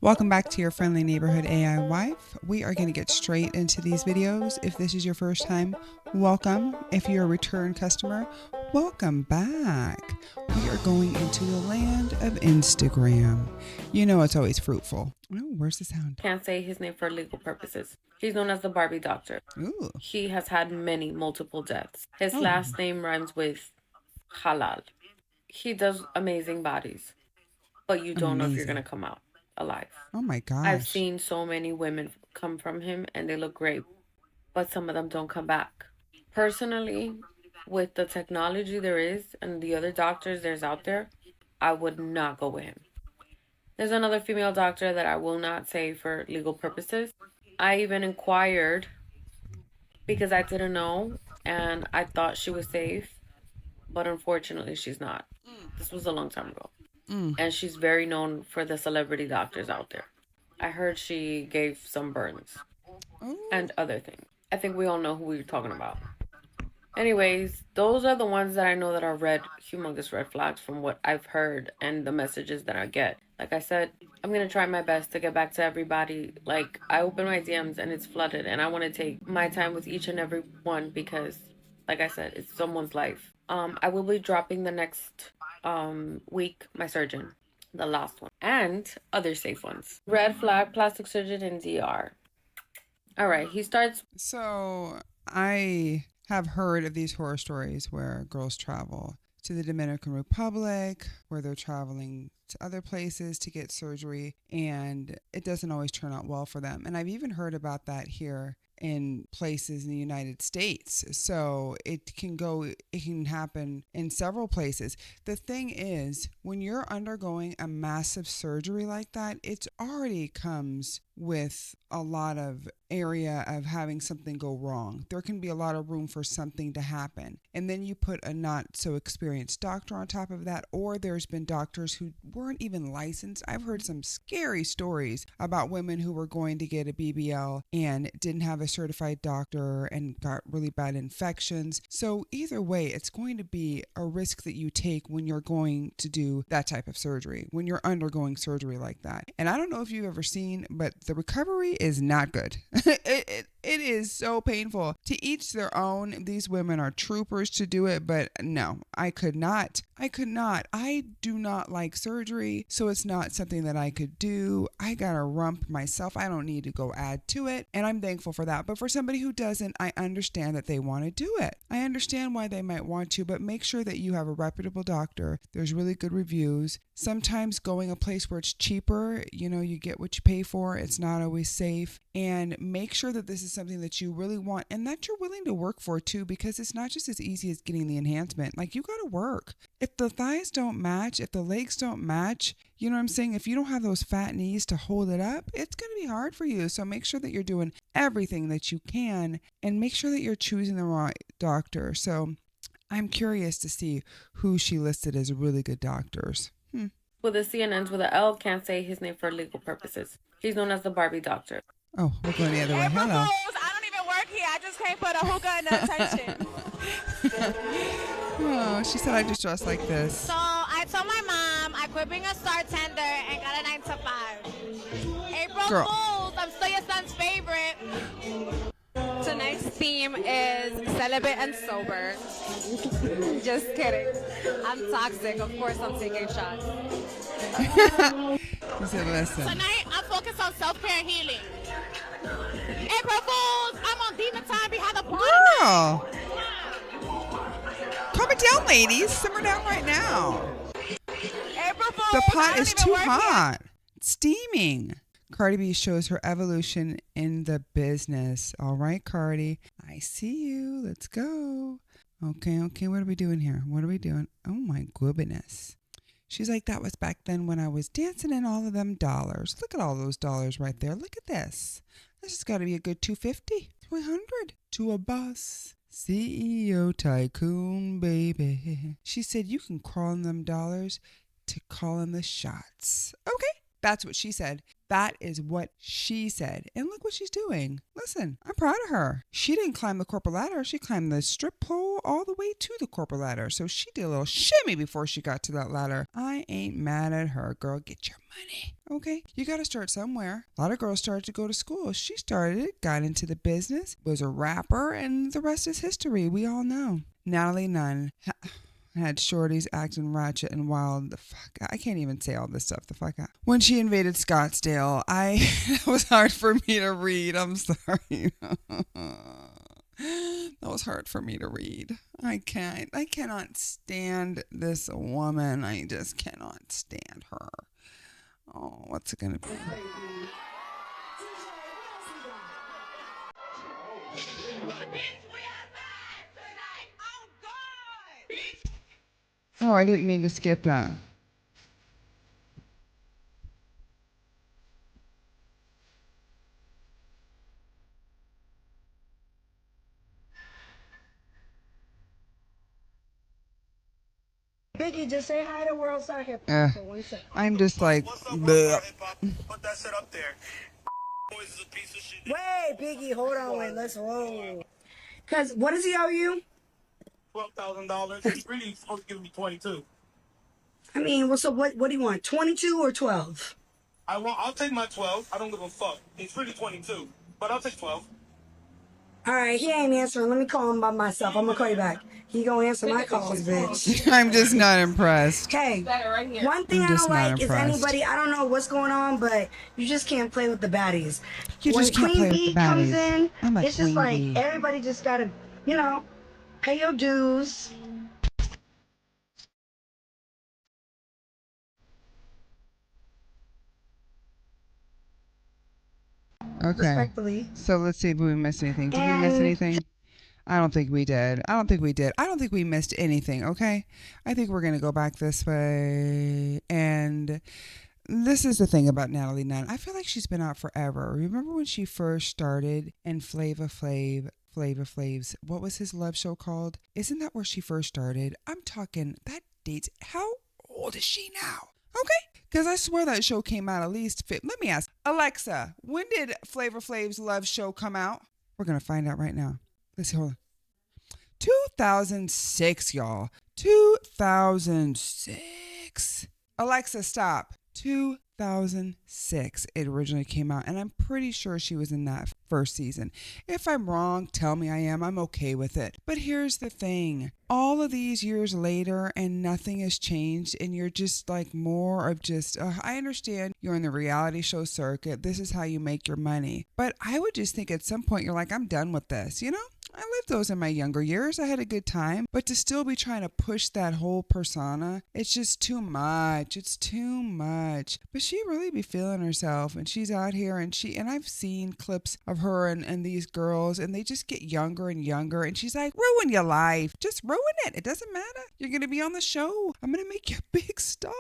Welcome back to your friendly neighborhood AI wife. We are going to get straight into these videos. If this is your first time, welcome. If you're a return customer, welcome back. We are going into the land of Instagram. You know it's always fruitful. Oh, where's the sound? Can't say his name for legal purposes. He's known as the Barbie Doctor. Ooh. He has had multiple deaths. His last name rhymes with halal. He does amazing bodies, but you don't know if you're going to come out alive. Oh my gosh. I've seen so many women come from him and they look great, but some of them don't come back. Personally, with the technology there is and the other doctors there's out there, I would not go with him. There's another female doctor that I will not say for legal purposes. I even inquired because I didn't know and I thought she was safe, but unfortunately she's not. This was a long time ago. And she's very known for the celebrity doctors out there. I heard she gave some burns and other things. I think we all know who we're talking about. Anyways, those are the ones that I know that are humongous red flags from what I've heard and the messages that I get. Like I said, I'm going to try my best to get back to everybody. Like, I open my DMs and it's flooded, and I want to take my time with each and every one because, like I said, it's someone's life. I will be dropping the next week my surgeon, the last one, and other safe ones. Red flag plastic surgeon in DR. All right, he starts. So I have heard of these horror stories where girls travel to the Dominican Republic, where they're traveling to other places to get surgery, and it doesn't always turn out well for them. And I've even heard about that here in places in the United States. So it can happen in several places. The thing is, when you're undergoing a massive surgery like that, it already comes with a lot of area of having something go wrong. There can be a lot of room for something to happen. And then you put a not so experienced doctor on top of that, or there's been doctors who weren't even licensed. I've heard some scary stories about women who were going to get a BBL and didn't have a certified doctor and got really bad infections. So either way, it's going to be a risk that you take when you're going to do that type of surgery, when you're undergoing surgery like that. And I don't know if you've ever seen, but the recovery is not good. It is so painful. To each their own. These women are troopers to do it, but no, I could not. I do not like surgery, so it's not something that I could do. I got a rump myself. I don't need to go add to it, and I'm thankful for that. But for somebody who doesn't, I understand that they want to do it. I understand why they might want to, but make sure that you have a reputable doctor. There's really good reviews. Sometimes going a place where it's cheaper, you get what you pay for. It's not always safe. And make sure that this is something that you really want and that you're willing to work for too, because it's not just as easy as getting the enhancement. Like, you got to work. If the thighs don't match, if the legs don't match, you know what I'm saying? If you don't have those fat knees to hold it up, it's going to be hard for you. So make sure that you're doing everything that you can and make sure that you're choosing the right doctor. So I'm curious to see who she listed as really good doctors. With a C and ends with a L, can't say his name for legal purposes. He's known as the Barbie Doctor. Oh, we're going the other way. April Hello. Fools, I don't even work here. I just came for the hookah and the attention. Oh, she said I just dress like this. So I told my mom I quit being a star tender and got a 9 to 5. April Girl. Fools, I'm still your son's favorite. Tonight's theme is celibate and sober. Just kidding. I'm toxic. Of course I'm taking shots. He said, listen. Tonight I'm focused on self-care and healing. April Fools, I'm on demon time behind the bar. Girl. Calm it down, ladies. Simmer down right now. April Fools, The I pot don't is even too work here. hot. It's steaming. Cardi B shows her evolution in the business. All right, Cardi. I see you. Let's go. Okay. What are we doing here? What are we doing? Oh, my goodness. She's like, that was back then when I was dancing in all of them dollars. Look at all those dollars right there. Look at this. This has got to be a good 250, 300 to a bus. CEO tycoon, baby. She said, you can crawl in them dollars to call in the shots. Okay. That's what she said. That is what she said. And look what she's doing. Listen, I'm proud of her. She didn't climb the corporate ladder. She climbed the strip pole all the way to the corporate ladder. So she did a little shimmy before she got to that ladder. I ain't mad at her, girl. Get your money. Okay, you got to start somewhere. A lot of girls started to go to school. She started, got into the business, was a rapper, and the rest is history. We all know. Natalie Nunn had shorties acting ratchet and wild. The fuck, I can't even say all this stuff. The fuck out. When she invaded Scottsdale, it was hard for me to read. I'm sorry. That was hard for me to read. I cannot stand this woman. I just cannot stand her. Oh, what's it gonna be? Oh, I didn't mean to skip that. Biggie, just say hi to World Star Hip Uh, Hop for 1 second. I'm just like, What's up, bleh. World Star Hip Hop? Put that shit up there. Boys is a piece of shit. Wait, Biggie, hold on, wait, let's roll. Cause what does he owe you? $12,000. He's really supposed to give me 22. I mean, what do you want? 22 or 12? I'll take my 12. I don't give a fuck. It's really 22, but I'll take 12. All right, he ain't answering. Let me call him by myself. I'm gonna call you back. He gonna answer my calls, bitch. I'm just not impressed. Okay. One thing I'm I just don't not like is impressed. anybody. I don't know what's going on, but you just can't play with the baddies. You When just can't Queen play with Bee the comes baddies. in, I'm a it's just Queen like Bee. everybody just gotta, pay your dues. Okay. Respectfully. So let's see if we missed anything. Did we miss And- anything? I don't think we did. I don't think we missed anything, okay? I think we're going to go back this way. And this is the thing about Natalie Nunn. I feel like she's been out forever. Remember when she first started and Flava Flav's, what was his love show called? Isn't that where she first started? I'm talking, that dates, how old is she now? Okay? Because I swear that show came out at least, let me ask, Alexa, when did Flava Flav's love show come out? We're going to find out right now. Let's see, hold on. 2006, y'all. 2006. Alexa, stop. 2006 it originally came out, and I'm pretty sure she was in that first season. If I'm wrong, tell me I am. I'm okay with it. But here's the thing. All of these years later and nothing has changed, and you're just like more of just, I understand you're in the reality show circuit. This is how you make your money. But I would just think at some point you're like, I'm done with this, you know? I lived those in my younger years. I had a good time. But to still be trying to push that whole persona, it's just too much. It's too much. But she really be feeling herself, and she's out here, and I've seen clips of her and these girls, and they just get younger and younger. And she's like, ruin your life. Just ruin it. It doesn't matter. You're going to be on the show. I'm going to make you a big star.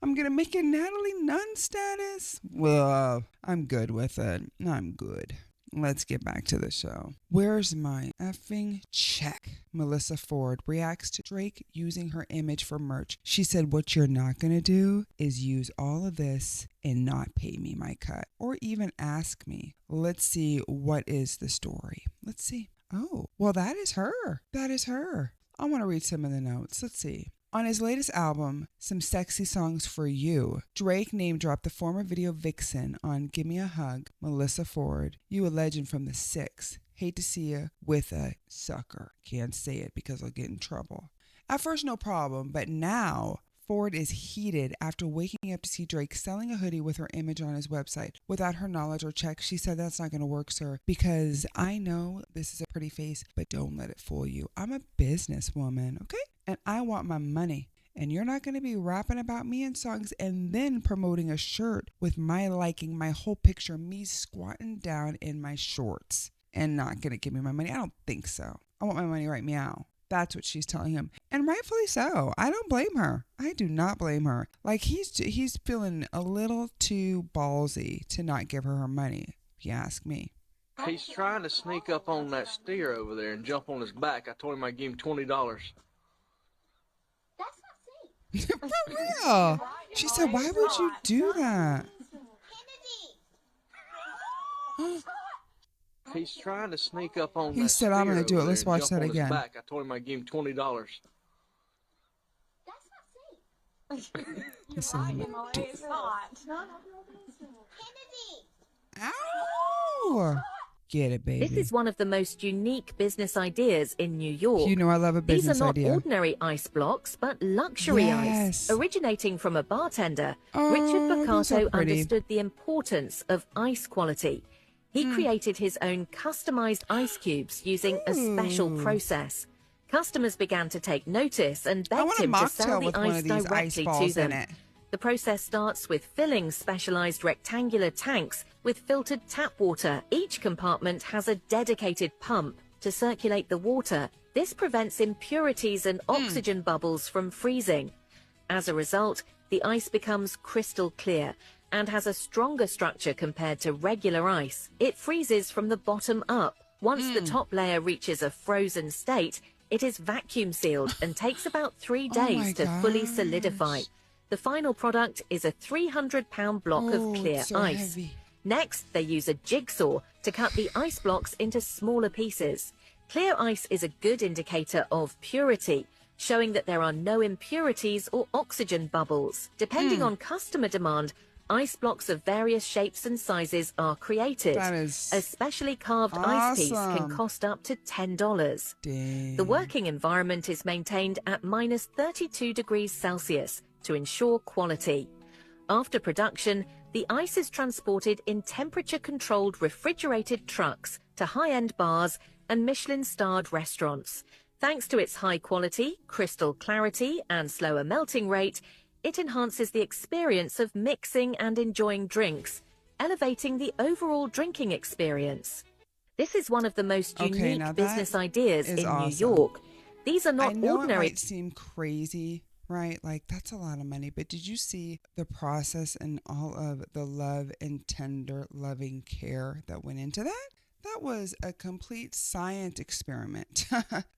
I'm going to make you Natalie Nunn status. Well, I'm good with it. I'm good. Let's get back to the show. Where's my effing check? Melissa Ford reacts to Drake using her image for merch. She said, what you're not going to do is use all of this and not pay me my cut or even ask me. Let's see, what is the story? Let's see. Oh, well, that is her. That is her. I want to read some of the notes. Let's see. On his latest album, Some Sexy Songs for You, Drake name-dropped the former video vixen on Gimme a Hug, Melissa Ford. You a legend from the six. Hate to see you with a sucker. Can't say it because I'll get in trouble. At first, no problem, but now Ford is heated after waking up to see Drake selling a hoodie with her image on his website. Without her knowledge or check, she said, that's not going to work, sir, because I know this is a pretty face, but don't let it fool you. I'm a businesswoman, okay? And I want my money. And you're not going to be rapping about me in songs and then promoting a shirt with my liking, my whole picture, me squatting down in my shorts and not going to give me my money. I don't think so. I want my money right meow. That's what she's telling him. And rightfully so. I don't blame her. I do not blame her. Like, he's feeling a little too ballsy to not give her money, if you ask me. He's trying to sneak up on that steer over there and jump on his back. I told him I'd give him $20. For real. She said, why would you do that? He's trying to sneak up on He that said, "I'm gonna steer do it. over Let's there and watch jump that on his again." back. I told him I'd give him $20. He said, "I'm gonna do it." Ow! Get it, This baby. is one of the most unique business ideas in New York. You know I love a These are business not idea. ordinary ice blocks, but luxury Yes. ice. Originating from a bartender, Oh, Richard those are Picasso pretty. understood the importance of ice quality. He Hmm. created his own customized ice cubes using a special Ooh. process. Customers began to take notice and I begged want a him to sell mocktail the with one ice of these ice directly to balls in them. it. The process starts with filling specialized rectangular tanks with filtered tap water. Each compartment has a dedicated pump to circulate the water. This prevents impurities and oxygen bubbles from freezing. As a result, the ice becomes crystal clear and has a stronger structure compared to regular ice. It freezes from the bottom up. Once the top layer reaches a frozen state, it is vacuum sealed and takes about 3 Oh my days to fully gosh. solidify. The final product is a 300-pound block Oh, of clear it's so ice. heavy. Next, they use a jigsaw to cut the ice blocks into smaller pieces. Clear ice is a good indicator of purity, showing that there are no impurities or oxygen bubbles. Depending on customer demand, ice blocks of various shapes and sizes are created. That is A specially carved ice piece can awesome. cost up to $10. Dang. The working environment is maintained at minus 32 degrees Celsius to ensure quality. After production, the ice is transported in temperature-controlled refrigerated trucks to high-end bars and Michelin-starred restaurants. Thanks to its high quality, crystal clarity, and slower melting rate, it enhances the experience of mixing and enjoying drinks, elevating the overall drinking experience. This is one of the most Okay, unique now that business ideas is in New awesome. York. These are I not know ordinary. it might seem crazy, right? Like, that's a lot of money. But did you see the process and all of the love and tender, loving care that went into that? That was a complete science experiment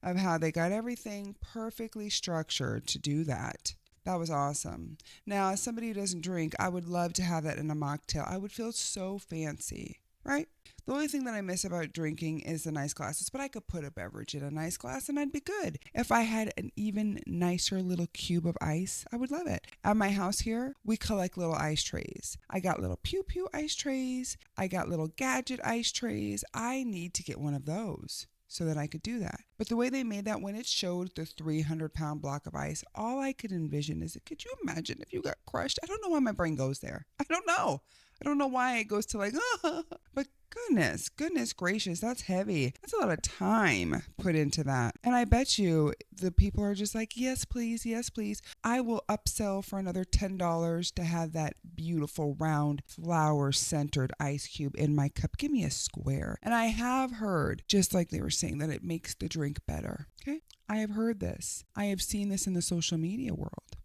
of how they got everything perfectly structured to do that. That was awesome. Now, as somebody who doesn't drink, I would love to have that in a mocktail. I would feel so fancy, right? The only thing that I miss about drinking is the nice glasses, but I could put a beverage in a nice glass and I'd be good. If I had an even nicer little cube of ice, I would love it. At my house here, we collect little ice trays. I got little pew pew ice trays. I got little gadget ice trays. I need to get one of those so that I could do that. But the way they made that, when it showed the 300-pound block of ice, all I could envision is, could you imagine if you got crushed? I don't know why my brain goes there. I don't know why it goes to like, but goodness gracious, that's heavy. That's a lot of time put into that. And I bet you the people are just like, yes, please. I will upsell for another $10 to have that beautiful round flower-centered ice cube in my cup. Give me a square. And I have heard, just like they were saying, that it makes the drink better. Okay? I have heard this. I have seen this in the social media world.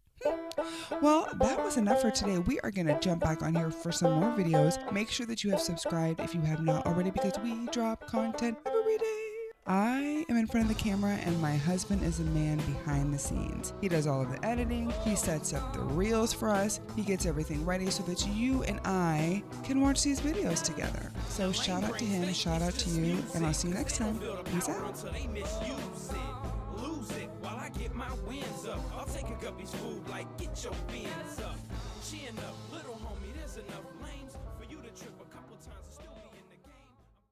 Well, that was enough for today. We are going to jump back on here for some more videos. Make sure that you have subscribed if you have not already, because we drop content every day. I am in front of the camera and my husband is the man behind the scenes. He does all of the editing. He sets up the reels for us. He gets everything ready so that you and I can watch these videos together. So shout out to him, shout out to you, and I'll see you next time. Peace out. While I get my wins up, I'll take a guppy's food like get your fins up. Chin up, little homie, there's enough lanes.